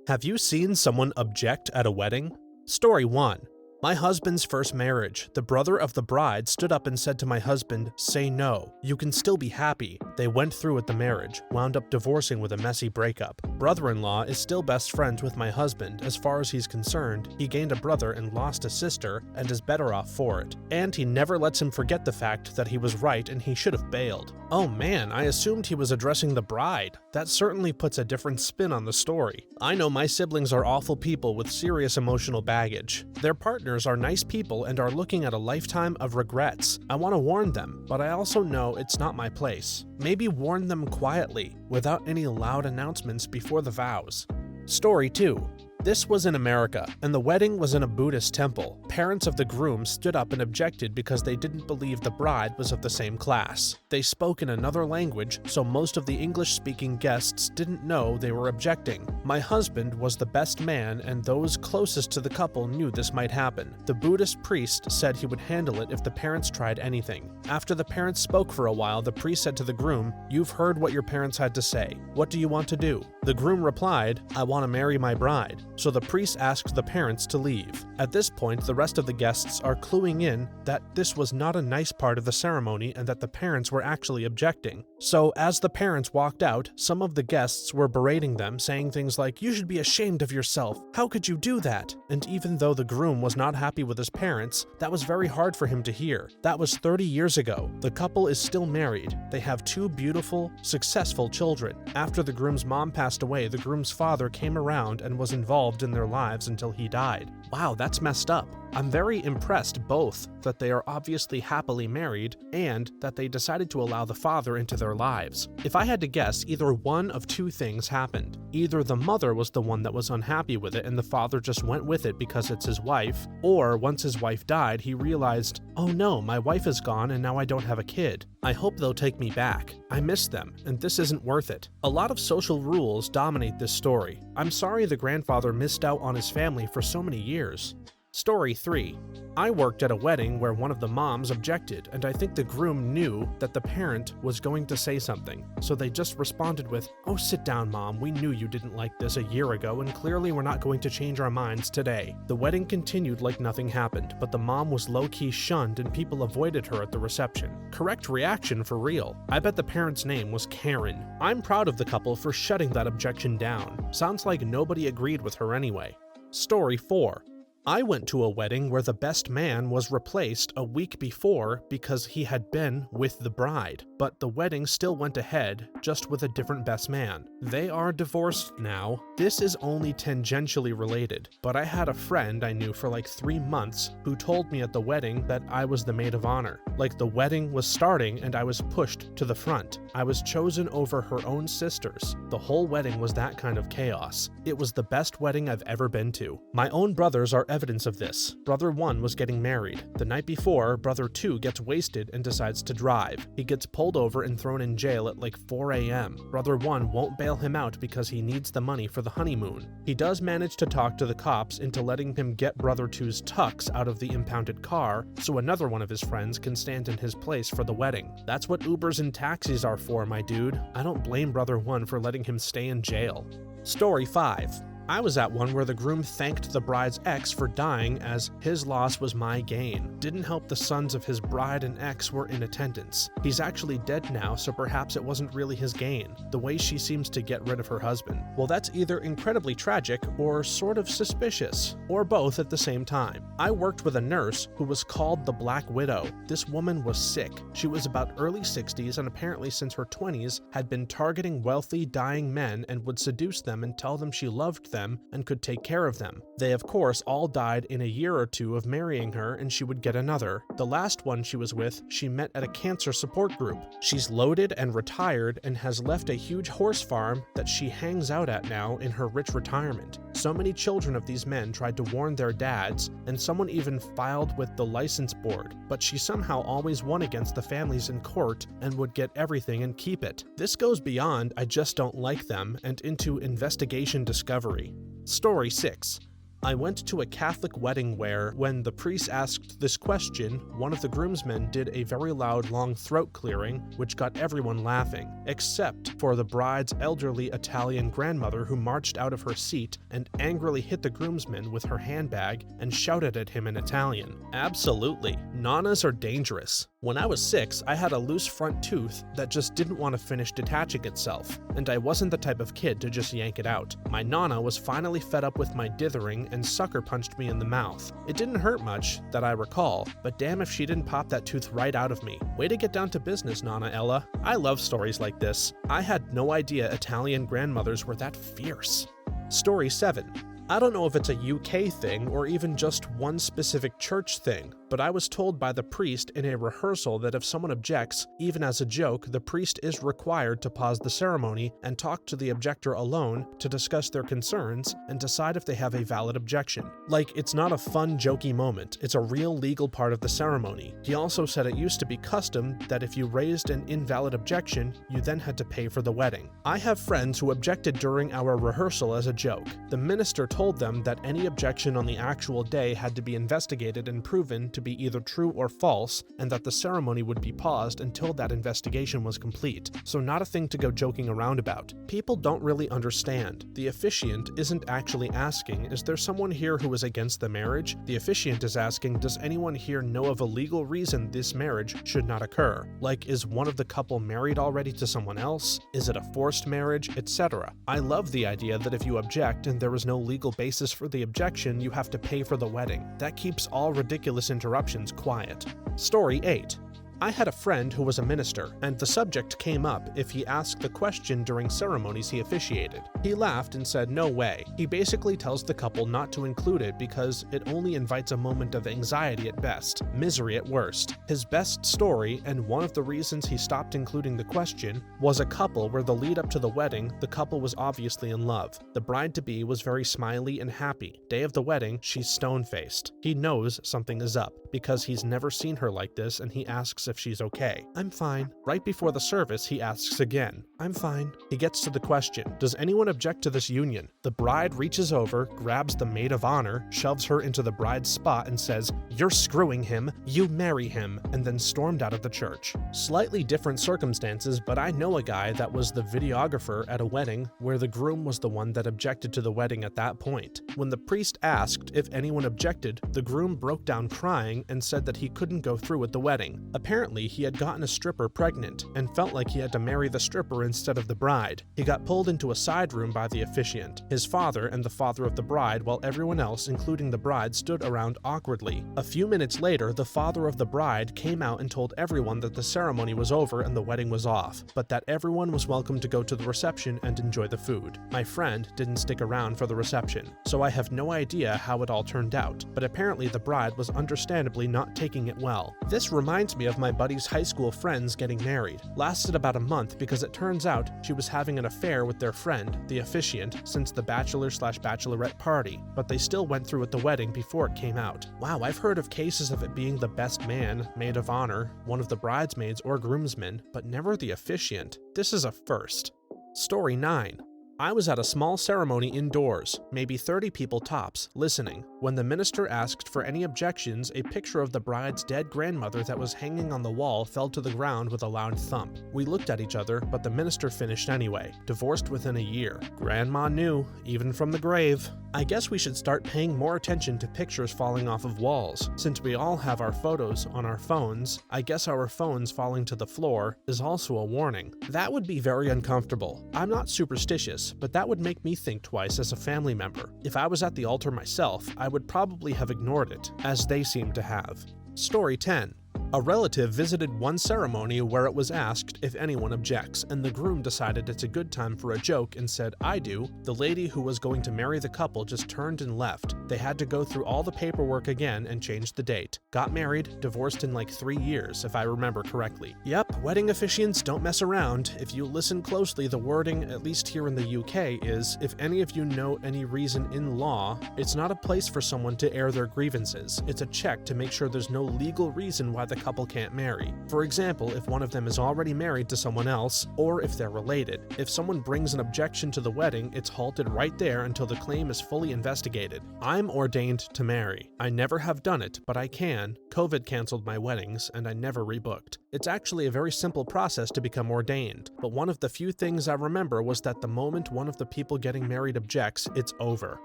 Have you seen someone object at a wedding? Story 1. My husband's first marriage. The brother of the bride stood up and said to my husband, "Say no. You can still be happy." They went through with the marriage, wound up divorcing with a messy breakup. Brother-in-law is still best friends with my husband. As far as he's concerned, he gained a brother and lost a sister and is better off for it. And he never lets him forget the fact that he was right and he should have bailed. Oh man, I assumed he was addressing the bride. That certainly puts a different spin on the story. I know my siblings are awful people with serious emotional baggage. Their partners are nice people and are looking at a lifetime of regrets. I want to warn them, but I also know it's not my place. Maybe warn them quietly, without any loud announcements before the vows. Story 2. This was in America, and the wedding was in a Buddhist temple. Parents of the groom stood up and objected because they didn't believe the bride was of the same class. They spoke in another language, so most of the English-speaking guests didn't know they were objecting. My husband was the best man, and those closest to the couple knew this might happen. The Buddhist priest said he would handle it if the parents tried anything. After the parents spoke for a while, the priest said to the groom, "You've heard what your parents had to say. What do you want to do?" The groom replied, "I want to marry my bride." So the priest asked the parents to leave. At this point, the rest of the guests are cluing in that this was not a nice part of the ceremony and that the parents were actually objecting. So as the parents walked out, some of the guests were berating them, saying things like, "You should be ashamed of yourself. How could you do that?" And even though the groom was not happy with his parents, that was very hard for him to hear. That was 30 years ago. The couple is still married. They have 2 beautiful, successful children. After the groom's mom passed away, the groom's father came around and was involved in their lives until he died. Wow, that's messed up. I'm very impressed both that they are obviously happily married and that they decided to allow the father into their lives. If I had to guess, either one of 2 things happened. Either the mother was the one that was unhappy with it and the father just went with it because it's his wife, or once his wife died, he realized, "Oh no, my wife is gone and now I don't have a kid. I hope they'll take me back. I miss them, and this isn't worth it." A lot of social rules dominate this story. I'm sorry the grandfather missed out on his family for so many years. Story 3. I worked at a wedding where one of the moms objected, and I think the groom knew that the parent was going to say something, so they just responded with, "Oh, sit down, Mom. We knew you didn't like this a year ago, and clearly we're not going to change our minds today." The wedding continued like nothing happened, but the mom was low-key shunned and people avoided her at the reception. Correct reaction for real. I bet the parent's name was Karen. I'm proud of the couple for shutting that objection down. Sounds like nobody agreed with her anyway. Story 4. I went to a wedding where the best man was replaced a week before because he had been with the bride, but the wedding still went ahead, just with a different best man. They are divorced now. This is only tangentially related, but I had a friend I knew for like 3 months who told me at the wedding that I was the maid of honor. Like the wedding was starting and I was pushed to the front. I was chosen over her own sisters. The whole wedding was that kind of chaos. It was the best wedding I've ever been to. My own brothers are evidence of this. Brother 1 was getting married. The night before, Brother 2 gets wasted and decides to drive. He gets pulled over and thrown in jail at like 4 a.m. Brother 1 won't bail him out because he needs the money for the honeymoon. He does manage to talk to the cops into letting him get Brother 2's tux out of the impounded car so another one of his friends can stand in his place for the wedding. That's what Ubers and taxis are for, my dude. I don't blame Brother 1 for letting him stay in jail. Story 5. I was at one where the groom thanked the bride's ex for dying as his loss was my gain. Didn't help the sons of his bride and ex were in attendance. He's actually dead now, so perhaps it wasn't really his gain, the way she seems to get rid of her husband. Well, that's either incredibly tragic or sort of suspicious, or both at the same time. I worked with a nurse who was called the Black Widow. This woman was sick. She was about early 60s and apparently since her 20s had been targeting wealthy, dying men and would seduce them and tell them she loved them and could take care of them. They of course all died in a year or 2 of marrying her and she would get another. The last one she was with, she met at a cancer support group. She's loaded and retired and has left a huge horse farm that she hangs out at now in her rich retirement. So many children of these men tried to warn their dads, and someone even filed with the license board, but she somehow always won against the families in court and would get everything and keep it. This goes beyond "I just don't like them" and into investigation discovery. Story 6. I went to a Catholic wedding where, when the priest asked this question, one of the groomsmen did a very loud long throat clearing, which got everyone laughing, except for the bride's elderly Italian grandmother who marched out of her seat and angrily hit the groomsman with her handbag and shouted at him in Italian. Absolutely, nanas are dangerous. When I was 6, I had a loose front tooth that just didn't want to finish detaching itself, and I wasn't the type of kid to just yank it out. My nana was finally fed up with my dithering and sucker punched me in the mouth. It didn't hurt much, that I recall, but damn if she didn't pop that tooth right out of me. Way to get down to business, Nana Ella. I love stories like this. I had no idea Italian grandmothers were that fierce. Story 7. I don't know if it's a UK thing or even just one specific church thing, but I was told by the priest in a rehearsal that if someone objects, even as a joke, the priest is required to pause the ceremony and talk to the objector alone to discuss their concerns and decide if they have a valid objection. Like, it's not a fun, jokey moment, it's a real legal part of the ceremony. He also said it used to be custom that if you raised an invalid objection, you then had to pay for the wedding. I have friends who objected during our rehearsal as a joke. The minister told them that any objection on the actual day had to be investigated and proven to be either true or false, and that the ceremony would be paused until that investigation was complete. So not a thing to go joking around about. People don't really understand. The officiant isn't actually asking, is there someone here who is against the marriage? The officiant is asking, does anyone here know of a legal reason this marriage should not occur? Like, is one of the couple married already to someone else? Is it a forced marriage, etc.? I love the idea that if you object and there is no legal basis for the objection, you have to pay for the wedding. That keeps all ridiculous interruptions quiet. Story 8. I had a friend who was a minister, and the subject came up if he asked the question during ceremonies he officiated. He laughed and said no way. He basically tells the couple not to include it because it only invites a moment of anxiety at best, misery at worst. His best story, and one of the reasons he stopped including the question, was a couple where the lead up to the wedding, the couple was obviously in love. The bride-to-be was very smiley and happy. Day of the wedding, she's stone-faced. He knows something is up because he's never seen her like this, and he asks if she's okay. I'm fine. Right before the service, he asks again. I'm fine. He gets to the question, does anyone object to this union? The bride reaches over, grabs the maid of honor, shoves her into the bride's spot and says, you're screwing him, you marry him, and then stormed out of the church. Slightly different circumstances, but I know a guy that was the videographer at a wedding where the groom was the one that objected to the wedding at that point. When the priest asked if anyone objected, the groom broke down crying and said that he couldn't go through with the wedding. Apparently, he had gotten a stripper pregnant and felt like he had to marry the stripper instead of the bride. He got pulled into a side room by the officiant, his father and the father of the bride, while everyone else, including the bride, stood around awkwardly. A few minutes later, the father of the bride came out and told everyone that the ceremony was over and the wedding was off, but that everyone was welcome to go to the reception and enjoy the food. My friend didn't stick around for the reception, so I have no idea how it all turned out, but apparently the bride was understandably not taking it well. This reminds me of my buddy's high school friends getting married. Lasted about a month because it turns out she was having an affair with their friend, the officiant, since the bachelor/bachelorette party, but they still went through with the wedding before it came out. Wow, I've heard of cases of it being the best man, maid of honor, one of the bridesmaids or groomsmen, but never the officiant. This is a first. Story 9. I was at a small ceremony indoors, maybe 30 people tops, listening. When the minister asked for any objections, a picture of the bride's dead grandmother that was hanging on the wall fell to the ground with a loud thump. We looked at each other, but the minister finished anyway. Divorced within a year. Grandma knew, even from the grave. I guess we should start paying more attention to pictures falling off of walls. Since we all have our photos on our phones, I guess our phones falling to the floor is also a warning. That would be very uncomfortable. I'm not superstitious, but that would make me think twice as a family member. If I was at the altar myself, I would probably have ignored it, as they seem to have. Story 10. A relative visited one ceremony where it was asked if anyone objects, and the groom decided it's a good time for a joke and said, I do. The lady who was going to marry the couple just turned and left. They had to go through all the paperwork again and change the date. Got married, divorced in like 3 years, if I remember correctly. Yep, wedding officiants don't mess around. If you listen closely, the wording, at least here in the UK, is, if any of you know any reason in law, it's not a place for someone to air their grievances. It's a check to make sure there's no legal reason why the couple can't marry. For example, if one of them is already married to someone else, or if they're related. If someone brings an objection to the wedding, it's halted right there until the claim is fully investigated. I'm ordained to marry. I never have done it, but I can. COVID canceled my weddings, and I never rebooked. It's actually a very simple process to become ordained, but one of the few things I remember was that the moment one of the people getting married objects, it's over.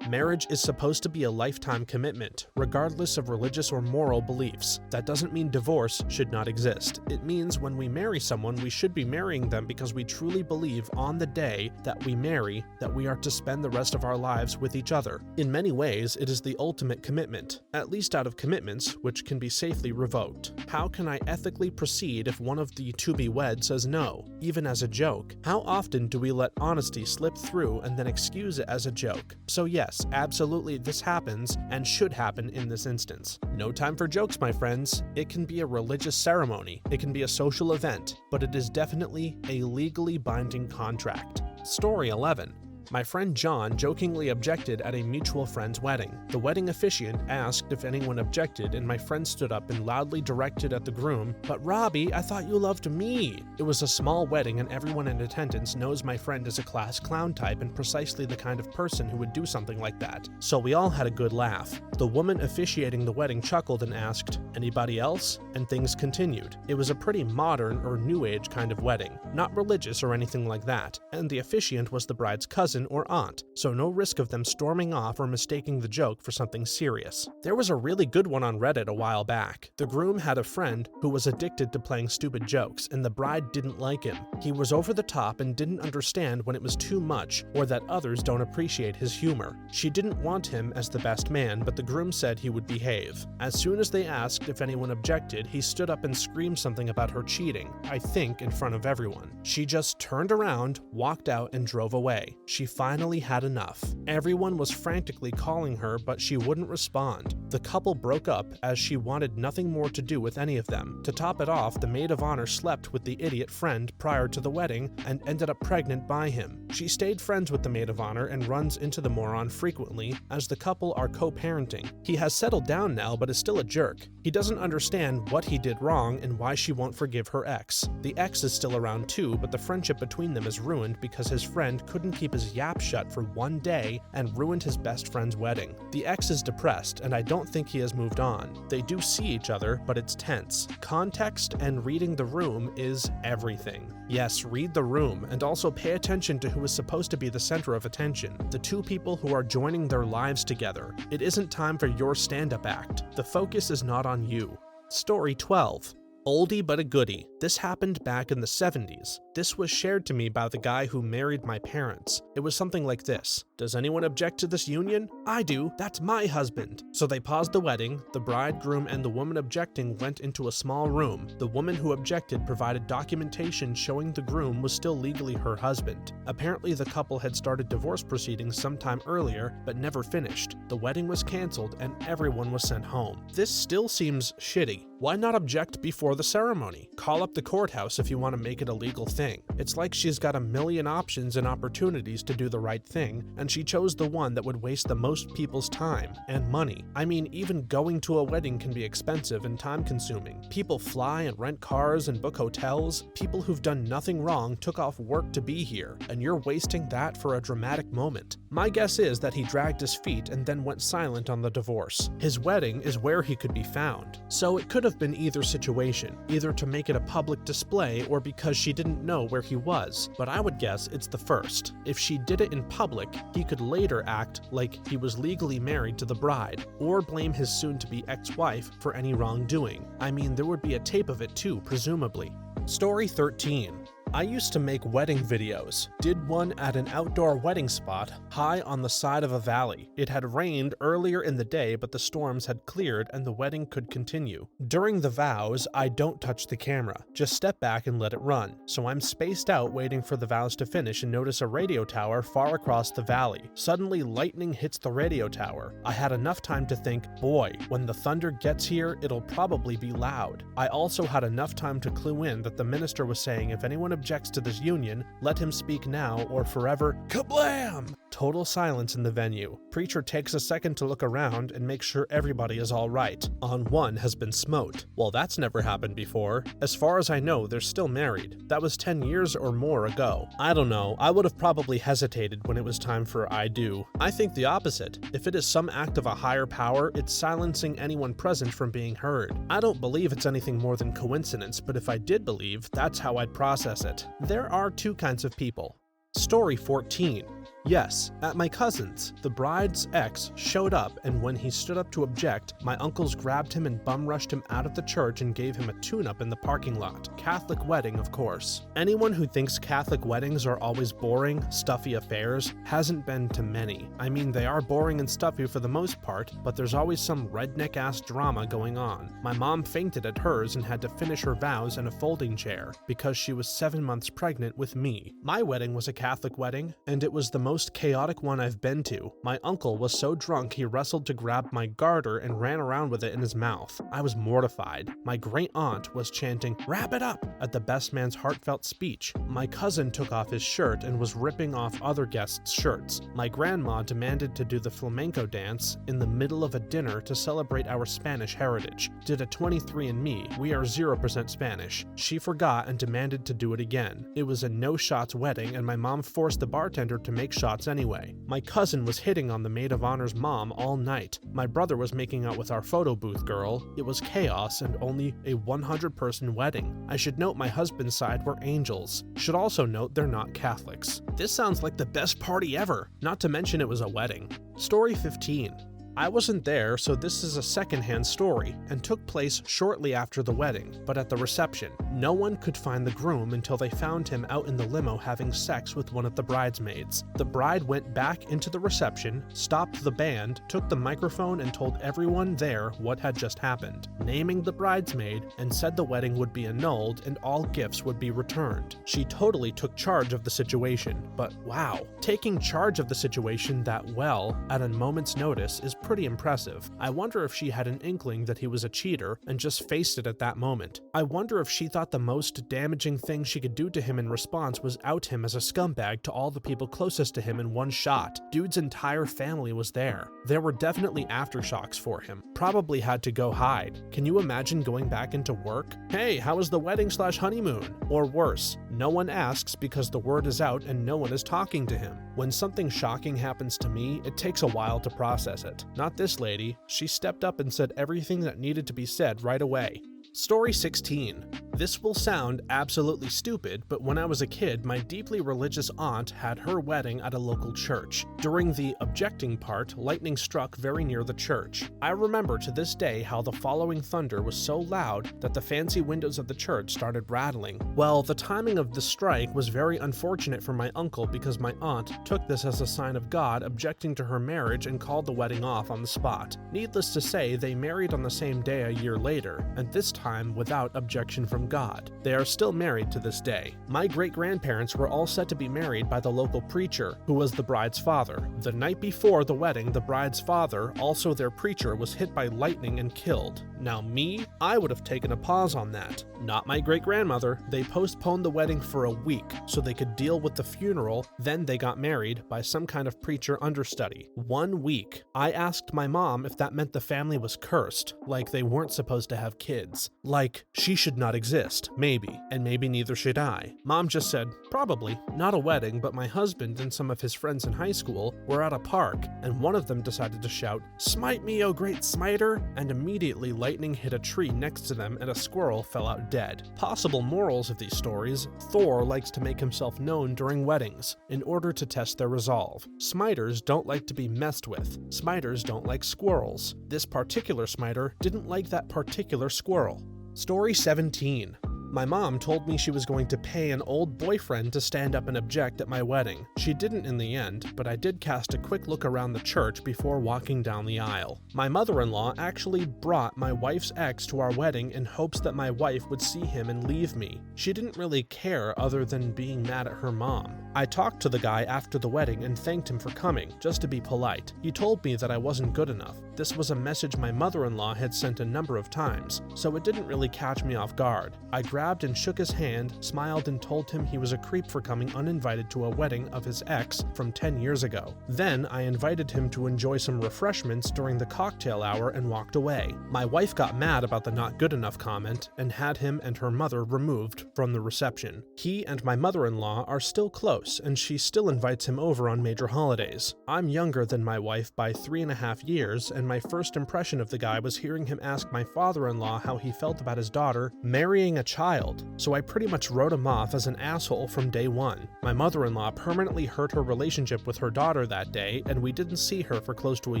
Marriage is supposed to be a lifetime commitment, regardless of religious or moral beliefs. That doesn't mean divorce should not exist. It means when we marry someone, we should be marrying them because we truly believe on the day that we marry that we are to spend the rest of our lives with each other. In many ways, it is the ultimate commitment, at least out of commitments which can be safely revoked. How can I ethically proceed if one of the to-be-wed says no, even as a joke? How often do we let honesty slip through and then excuse it as a joke? So yes, absolutely this happens and should happen in this instance. No time for jokes, my friends. It can be a religious ceremony, it can be a social event, but it is definitely a legally binding contract. Story 11. My friend John jokingly objected at a mutual friend's wedding. The wedding officiant asked if anyone objected, and my friend stood up and loudly directed at the groom, "But Robbie, I thought you loved me." It was a small wedding, and everyone in attendance knows my friend is a class clown type and precisely the kind of person who would do something like that. So we all had a good laugh. The woman officiating the wedding chuckled and asked, "Anybody else?" And things continued. It was a pretty modern or new age kind of wedding, not religious or anything like that, and the officiant was the bride's cousin or aunt, so no risk of them storming off or mistaking the joke for something serious. There was a really good one on Reddit a while back. The groom had a friend who was addicted to playing stupid jokes, and the bride didn't like him. He was over the top and didn't understand when it was too much or that others don't appreciate his humor. She didn't want him as the best man, but the groom said he would behave. As soon as they asked if anyone objected, he stood up and screamed something about her cheating, I think in front of everyone. She just turned around, walked out, and drove away. She finally had enough. Everyone was frantically calling her, but she wouldn't respond. The couple broke up as she wanted nothing more to do with any of them. To top it off, the maid of honor slept with the idiot friend prior to the wedding and ended up pregnant by him. She stayed friends with the maid of honor and runs into the moron frequently, as the couple are co-parenting. He has settled down now, but is still a jerk. He doesn't understand what he did wrong and why she won't forgive her ex. The ex is still around too, but the friendship between them is ruined because his friend couldn't keep his yap shut for one day and ruined his best friend's wedding. The ex is depressed, and I don't think he has moved on. They do see each other, but it's tense. Context and reading the room is everything. Yes, read the room, and also pay attention to who is supposed to be the center of attention, the two people who are joining their lives together. It isn't time for your stand-up act. The focus is not on you. Story 12. Oldie but a goodie. This happened back in the 70s. This was shared to me by the guy who married my parents. It was something like this. "Does anyone object to this union? I do. That's my husband." So they paused the wedding. The bridegroom and the woman objecting went into a small room. The woman who objected provided documentation showing the groom was still legally her husband. Apparently the couple had started divorce proceedings sometime earlier, but never finished. The wedding was canceled and everyone was sent home. This still seems shitty. Why not object before the ceremony? Call up the courthouse if you want to make it a legal thing. It's like she's got a million options and opportunities to do the right thing, and she chose the one that would waste the most people's time and money. I mean, even going to a wedding can be expensive and time-consuming. People fly and rent cars and book hotels. People who've done nothing wrong took off work to be here, and you're wasting that for a dramatic moment. My guess is that he dragged his feet and then went silent on the divorce. His wedding is where he could be found. So it could have been either situation, either to make it a public display or because she didn't know where he was, but I would guess it's the first. If she did it in public, he could later act like he was legally married to the bride, or blame his soon-to-be ex-wife for any wrongdoing. I mean, there would be a tape of it too, presumably. Story 13. I used to make wedding videos. Did one at an outdoor wedding spot high on the side of a valley. It had rained earlier in the day, but the storms had cleared and the wedding could continue. During the vows, I don't touch the camera, just step back and let it run. So I'm spaced out waiting for the vows to finish and notice a radio tower far across the valley. Suddenly, lightning hits the radio tower. I had enough time to think, boy, when the thunder gets here, it'll probably be loud. I also had enough time to clue in that the minister was saying if anyone objects to this union, let him speak now or forever kablam! Total silence in the venue. Preacher takes a second to look around and make sure everybody is all right. On one has been smote. Well, that's never happened before. As far as I know, they're still married. That was 10 years or more ago. I don't know, I would have probably hesitated when it was time for I do. I think the opposite. If it is some act of a higher power, it's silencing anyone present from being heard. I don't believe it's anything more than coincidence, but if I did believe, that's how I'd process it. There are two kinds of people. Story 14. Yes, at my cousin's, the bride's ex showed up, and when he stood up to object, my uncles grabbed him and bum-rushed him out of the church and gave him a tune-up in the parking lot. Catholic wedding, of course. Anyone who thinks Catholic weddings are always boring, stuffy affairs hasn't been to many. I mean, they are boring and stuffy for the most part, but there's always some redneck-ass drama going on. My mom fainted at hers and had to finish her vows in a folding chair because she was 7 months pregnant with me. My wedding was a Catholic wedding, and it was the most chaotic one I've been to. My uncle was so drunk he wrestled to grab my garter and ran around with it in his mouth. I was mortified. My great aunt was chanting, "Wrap it up," at the best man's heartfelt speech. My cousin took off his shirt and was ripping off other guests' shirts. My grandma demanded to do the flamenco dance in the middle of a dinner to celebrate our Spanish heritage. Did a 23andMe, we are 0% Spanish. She forgot and demanded to do it again. It was a no-shots wedding and my mom forced the bartender to make shots anyway. My cousin was hitting on the maid of honor's mom all night. My brother was making out with our photo booth girl. It was chaos and only a 100-person wedding. I should note my husband's side were angels. Should also note they're not Catholics. This sounds like the best party ever, not to mention it was a wedding. Story 15. I wasn't there, so this is a secondhand story, and took place shortly after the wedding, but at the reception. No one could find the groom until they found him out in the limo having sex with one of the bridesmaids. The bride went back into the reception, stopped the band, took the microphone and told everyone there what had just happened, naming the bridesmaid, and said the wedding would be annulled and all gifts would be returned. She totally took charge of the situation, but wow, taking charge of the situation that well at a moment's notice is pretty impressive. I wonder if she had an inkling that he was a cheater and just faced it at that moment. I wonder if she thought the most damaging thing she could do to him in response was out him as a scumbag to all the people closest to him in one shot. Dude's entire family was there. There were definitely aftershocks for him. Probably had to go hide. Can you imagine going back into work? Hey, how was the wedding/honeymoon? Or worse, no one asks because the word is out and no one is talking to him. When something shocking happens to me, it takes a while to process it. Not this lady. She stepped up and said everything that needed to be said right away. Story 16. This will sound absolutely stupid, but when I was a kid, my deeply religious aunt had her wedding at a local church. During the objecting part, lightning struck very near the church. I remember to this day how the following thunder was so loud that the fancy windows of the church started rattling. Well, the timing of the strike was very unfortunate for my uncle because my aunt took this as a sign of God objecting to her marriage and called the wedding off on the spot. Needless to say, they married on the same day a year later, and this time without objection from God. They are still married to this day. My great-grandparents were all set to be married by the local preacher, who was the bride's father. The night before the wedding, the bride's father, also their preacher, was hit by lightning and killed. Now me, I would have taken a pause on that. Not my great-grandmother. They postponed the wedding for a week so they could deal with the funeral, then they got married by some kind of preacher understudy. 1 week. I asked my mom if that meant the family was cursed, like they weren't supposed to have kids. Like, she should not exist, maybe, and maybe neither should I. Mom just said, probably. Not a wedding, but my husband and some of his friends in high school were at a park, and one of them decided to shout, "Smite me, O great smiter!" and immediately lightning hit a tree next to them and a squirrel fell out dead. Possible morals of these stories: Thor likes to make himself known during weddings, in order to test their resolve. Smiters don't like to be messed with. Smiters don't like squirrels. This particular smiter didn't like that particular squirrel. Story 17. My mom told me she was going to pay an old boyfriend to stand up and object at my wedding. She didn't in the end, but I did cast a quick look around the church before walking down the aisle. My mother-in-law actually brought my wife's ex to our wedding in hopes that my wife would see him and leave me. She didn't really care other than being mad at her mom. I talked to the guy after the wedding and thanked him for coming, just to be polite. He told me that I wasn't good enough. This was a message my mother-in-law had sent a number of times, so it didn't really catch me off guard. I grabbed and shook his hand, smiled and told him he was a creep for coming uninvited to a wedding of his ex from 10 years ago. Then I invited him to enjoy some refreshments during the cocktail hour and walked away. My wife got mad about the not good enough comment and had him and her mother removed from the reception. He and my mother-in-law are still close, and she still invites him over on major holidays. I'm younger than my wife by 3.5 years, and my first impression of the guy was hearing him ask my father-in-law how he felt about his daughter marrying a child, so I pretty much wrote him off as an asshole from day one. My mother-in-law permanently hurt her relationship with her daughter that day, and we didn't see her for close to a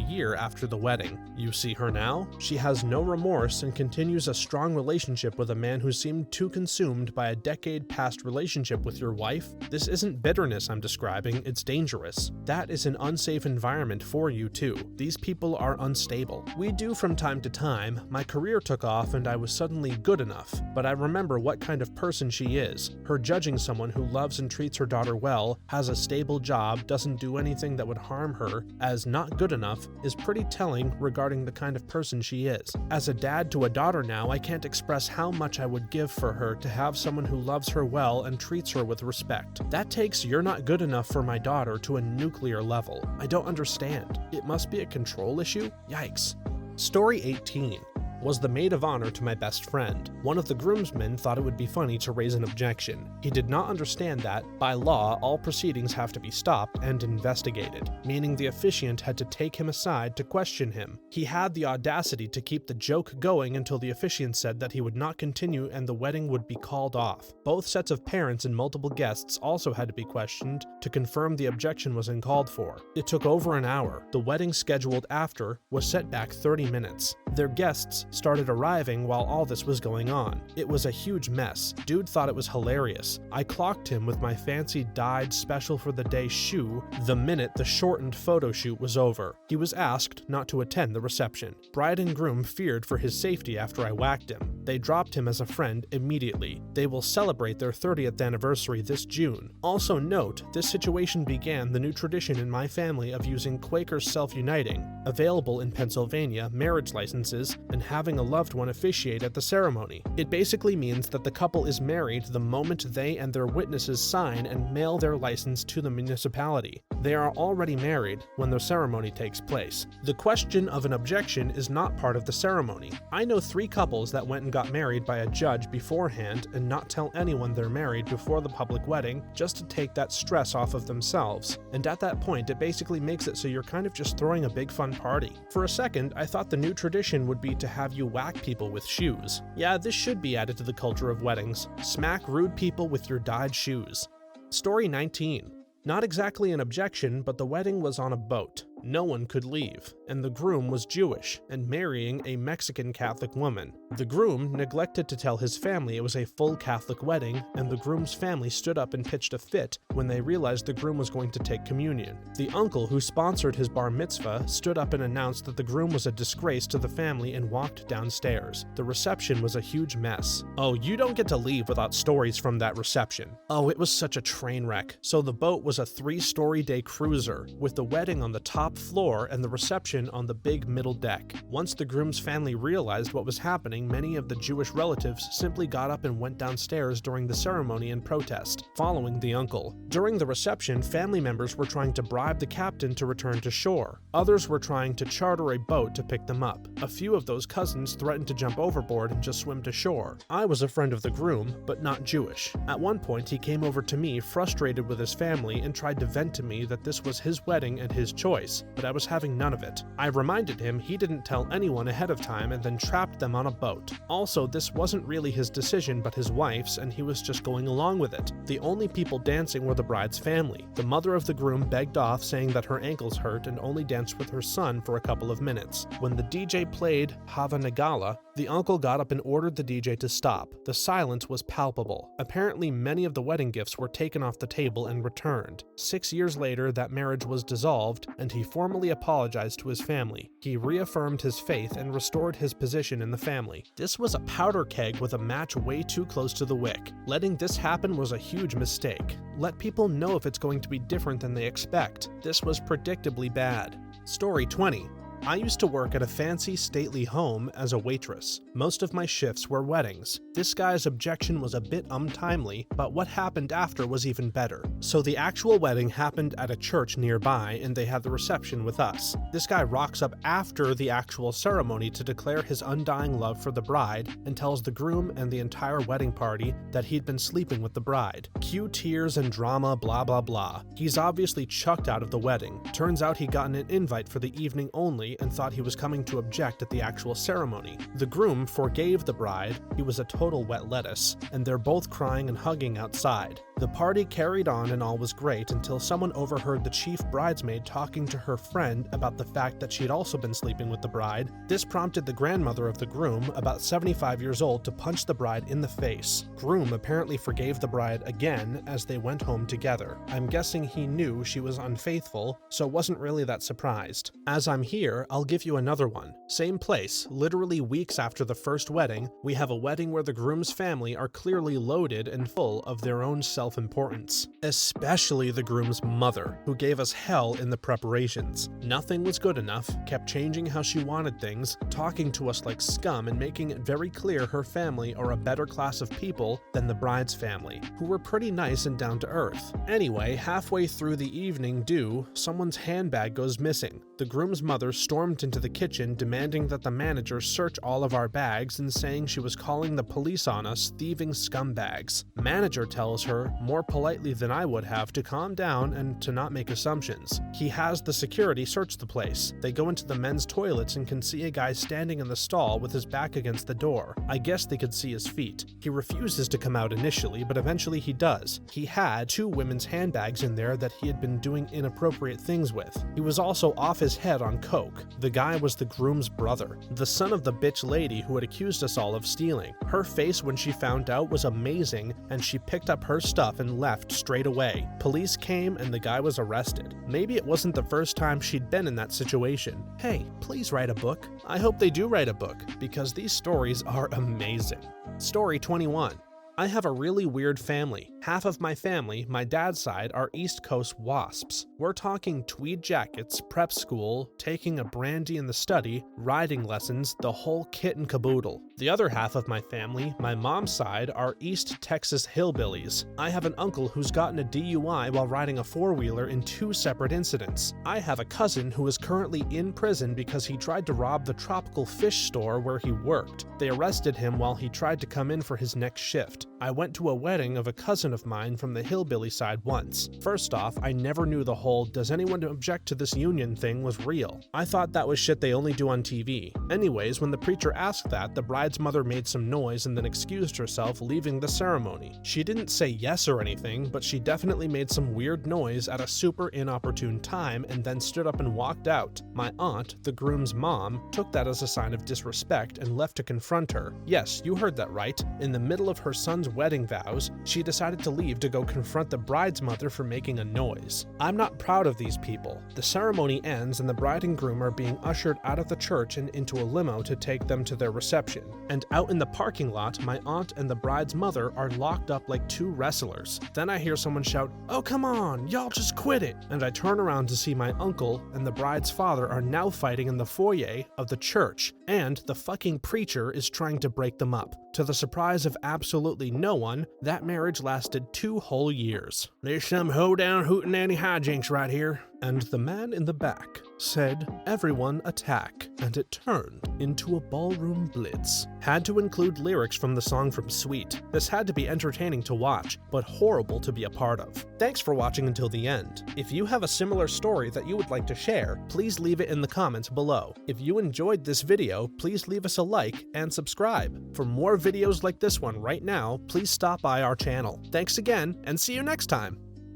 year after the wedding. You see her now? She has no remorse and continues a strong relationship with a man who seemed too consumed by a decade-past relationship with your wife. This isn't bitterness I'm describing, it's dangerous. That is an unsafe environment for you too. These people are unstable. We do from time to time. My career took off and I was suddenly good enough, but I remember what kind of person she is. Her judging someone who loves and treats her daughter well, has a stable job, doesn't do anything that would harm her, as not good enough is pretty telling regarding the kind of person she is. As a dad to a daughter now, I can't express how much I would give for her to have someone who loves her well and treats her with respect. That takes "you're not good enough for my daughter" to a nuclear level. I don't understand. It must be a control issue? Yikes. Story 18. Was the maid of honor to my best friend. One of the groomsmen thought it would be funny to raise an objection. He did not understand that, by law, all proceedings have to be stopped and investigated, meaning the officiant had to take him aside to question him. He had the audacity to keep the joke going until the officiant said that he would not continue and the wedding would be called off. Both sets of parents and multiple guests also had to be questioned to confirm the objection was uncalled for. It took over an hour. The wedding scheduled after was set back 30 minutes. Their guests started arriving while all this was going on. It was a huge mess. Dude thought it was hilarious. I clocked him with my fancy dyed special for the day shoe the minute the shortened photo shoot was over. He was asked not to attend the reception. Bride and groom feared for his safety after I whacked him. They dropped him as a friend immediately. They will celebrate their 30th anniversary this June. Also note, this situation began the new tradition in my family of using Quaker self-uniting, available in Pennsylvania, marriage licenses, and having a loved one officiate at the ceremony. It basically means that the couple is married the moment they and their witnesses sign and mail their license to the municipality. They are already married when the ceremony takes place. The question of an objection is not part of the ceremony. I know 3 couples that went and got married by a judge beforehand and not tell anyone they're married before the public wedding just to take that stress off of themselves. And at that point, it basically makes it so you're kind of just throwing a big fun party. For a second, I thought the new tradition would be to have you whack people with shoes. Yeah, this should be added to the culture of weddings. Smack rude people with your dyed shoes. Story 19. Not exactly an objection, but the wedding was on a boat. No one could leave, and the groom was Jewish and marrying a Mexican Catholic woman. The groom neglected to tell his family it was a full Catholic wedding, and the groom's family stood up and pitched a fit when they realized the groom was going to take communion. The uncle who sponsored his bar mitzvah stood up and announced that the groom was a disgrace to the family and walked downstairs. The reception was a huge mess. Oh, you don't get to leave without stories from that reception. Oh, it was such a train wreck. So the boat was a 3-story day cruiser, with the wedding on the top floor and the reception on the big middle deck. Once the groom's family realized what was happening, many of the Jewish relatives simply got up and went downstairs during the ceremony in protest, following the uncle. During the reception, family members were trying to bribe the captain to return to shore. Others were trying to charter a boat to pick them up. A few of those cousins threatened to jump overboard and just swim to shore. I was a friend of the groom, but not Jewish. At one point, he came over to me frustrated with his family and tried to vent to me that this was his wedding and his choice, but I was having none of it. I reminded him he didn't tell anyone ahead of time and then trapped them on a boat. Also, this wasn't really his decision but his wife's, and he was just going along with it. The only people dancing were the bride's family. The mother of the groom begged off, saying that her ankles hurt, and only danced with her son for a couple of minutes. When the DJ played Hava Nagala, the uncle got up and ordered the DJ to stop. The silence was palpable. Apparently, many of the wedding gifts were taken off the table and returned. 6 years later, that marriage was dissolved, and he formally apologized to his family. He reaffirmed his faith and restored his position in the family. family. This was a powder keg with a match way too close to the wick. Letting this happen was a huge mistake. Let people know if it's going to be different than they expect. This was predictably bad. Story 20. I used to work at a fancy, stately home as a waitress. Most of my shifts were weddings. This guy's objection was a bit untimely, but what happened after was even better. So the actual wedding happened at a church nearby, and they had the reception with us. This guy rocks up after the actual ceremony to declare his undying love for the bride and tells the groom and the entire wedding party that he'd been sleeping with the bride. Cue tears and drama, blah blah blah. He's obviously chucked out of the wedding. Turns out he'd gotten an invite for the evening only and thought he was coming to object at the actual ceremony. The groom forgave the bride, he was a total wet lettuce, and they're both crying and hugging outside. The party carried on and all was great until someone overheard the chief bridesmaid talking to her friend about the fact that she'd also been sleeping with the bride. This prompted the grandmother of the groom, about 75 years old, to punch the bride in the face. Groom apparently forgave the bride again as they went home together. I'm guessing he knew she was unfaithful, so wasn't really that surprised. As I'm here, I'll give you another one. Same place, literally weeks after the first wedding, we have a wedding where the groom's family are clearly loaded and full of their own self-importance. Especially the groom's mother, who gave us hell in the preparations. Nothing was good enough, kept changing how she wanted things, talking to us like scum and making it very clear her family are a better class of people than the bride's family, who were pretty nice and down to earth. Anyway, halfway through the evening due, someone's handbag goes missing. The groom's mother stormed into the kitchen demanding that the manager search all of our bags and saying she was calling the police on us thieving scumbags. Manager tells her, more politely than I would have, to calm down and to not make assumptions. He has the security search the place. They go into the men's toilets and can see a guy standing in the stall with his back against the door. I guess they could see his feet. He refuses to come out initially, but eventually he does. He had 2 women's handbags in there that he had been doing inappropriate things with. He was also off his head on coke. The guy was the groom's brother, the son of the bitch lady who had accused us all of stealing. Her face when she found out was amazing, and she picked up her stuff and left straight away. Police came and the guy was arrested. Maybe it wasn't the first time she'd been in that situation. Hey, please write a book. I hope they do write a book, because these stories are amazing. Story 21. I have a really weird family. Half of my family, my dad's side, are East Coast wasps. We're talking tweed jackets, prep school, taking a brandy in the study, riding lessons, the whole kit and caboodle. The other half of my family, my mom's side, are East Texas hillbillies. I have an uncle who's gotten a DUI while riding a four-wheeler in 2 separate incidents. I have a cousin who is currently in prison because he tried to rob the tropical fish store where he worked. They arrested him while he tried to come in for his next shift. I went to a wedding of a cousin of mine from the hillbilly side once. First off, I never knew the whole "does anyone object to this union" thing was real. I thought that was shit they only do on TV. Anyways, when the preacher asked that, the bride's mother made some noise and then excused herself, leaving the ceremony. She didn't say yes or anything, but she definitely made some weird noise at a super inopportune time and then stood up and walked out. My aunt, the groom's mom, took that as a sign of disrespect and left to confront her. Yes, you heard that right. In the middle of her son's wedding vows, she decided to leave to go confront the bride's mother for making a noise. I'm not proud of these people. The ceremony ends and the bride and groom are being ushered out of the church and into a limo to take them to their reception. And out in the parking lot, my aunt and the bride's mother are locked up like 2 wrestlers. Then I hear someone shout, "Oh come on, y'all just quit it!" And I turn around to see my uncle and the bride's father are now fighting in the foyer of the church, and the fucking preacher is trying to break them up. To the surprise of absolutely no one, that marriage lasted 2 whole years. "There's some hoedown hootenanny hijinks right here." And the man in the back said, "Everyone attack," and it turned into a ballroom blitz. Had to include lyrics from the song from Sweet. This had to be entertaining to watch, but horrible to be a part of. Thanks for watching until the end. If you have a similar story that you would like to share, please leave it in the comments below. If you enjoyed this video, please leave us a like and subscribe. For more videos like this one right now, please stop by our channel. Thanks again, and see you next time!